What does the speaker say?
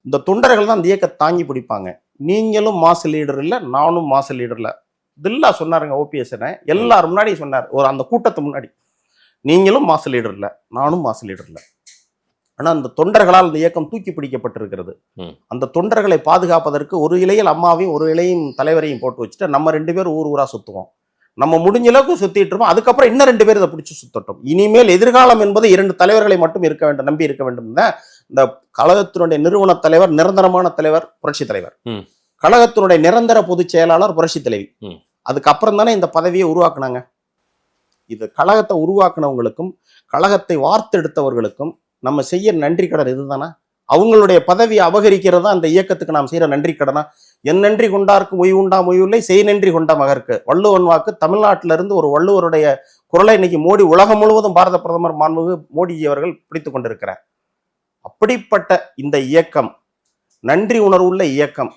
இந்த தொண்டர்கள் தான் அந்த இயக்கத்தை தாங்கி பிடிப்பாங்க. நீங்களும் மாசு லீடர் இல்லை, நானும் மாசு லீடர் இல்லை. தில்லா சொன்னாருங்க ஓபிஎஸ். எல்லாரும் முன்னாடி சொன்னார், ஒரு அந்த கூட்டத்து முன்னாடி, நீங்களும் மாசு லீடர் இல்லை, நானும் மாசு லீடர் இல்லை. ஆனா அந்த தொண்டர்களால் அந்த இயக்கம் தூக்கி பிடிக்கப்பட்டிருக்கிறது. அந்த தொண்டர்களை பாதுகாப்பதற்கு ஒரு இலையில் அம்மாவையும் ஒரு இலையும் தலைவரையும் போட்டு வச்சுட்டு நம்ம 2 பேரும் ஊர் ஊரா சுத்துவோம். நம்ம முடிஞ்ச அளவுக்கு சுத்திட்டு இருப்போம். அதுக்கப்புறம் இன்னும் 2 பேர் இதை பிடிச்சி சுத்தட்டும். இனிமேல் எதிர்காலம் என்பது 2 தலைவர்களை மட்டும் இருக்க வேண்டும், நம்பி இருக்க வேண்டும். இந்த கழகத்தினுடைய நிறுவன தலைவர், நிரந்தரமான தலைவர் புரட்சி தலைவர், கழகத்தினுடைய நிரந்தர பொதுச் செயலாளர் புரட்சி தலைவி. அதுக்கப்புறம் தானே இந்த பதவியை உருவாக்குனாங்க. இது கழகத்தை உருவாக்குனவங்களுக்கும் கழகத்தை வார்த்தெடுத்தவர்களுக்கும் நம்ம செய்ய நன்றி கடன் இதுதானா? அவங்களுடைய பதவியை அபகரிக்கிறதா அந்த இயக்கத்துக்கு நாம் செய்யற நன்றி கடனா? என் நன்றி கொண்டாருக்கு உய்வுண்டா உய்வில்லை, செய் நன்றி கொண்ட மகருக்கு. வள்ளுவன் வாக்கு. தமிழ்நாட்டில இருந்து ஒரு வள்ளுவருடைய குரலை இன்னைக்கு மோடி, உலகம் முழுவதும் பாரத பிரதமர் மாண்புமிகு மோடிஜி அவர்கள் பிடித்துக் கொண்டிருக்கிறார். அப்படிப்பட்ட இந்த இயக்கம் நன்றி உணர்வுள்ள இயக்கம்.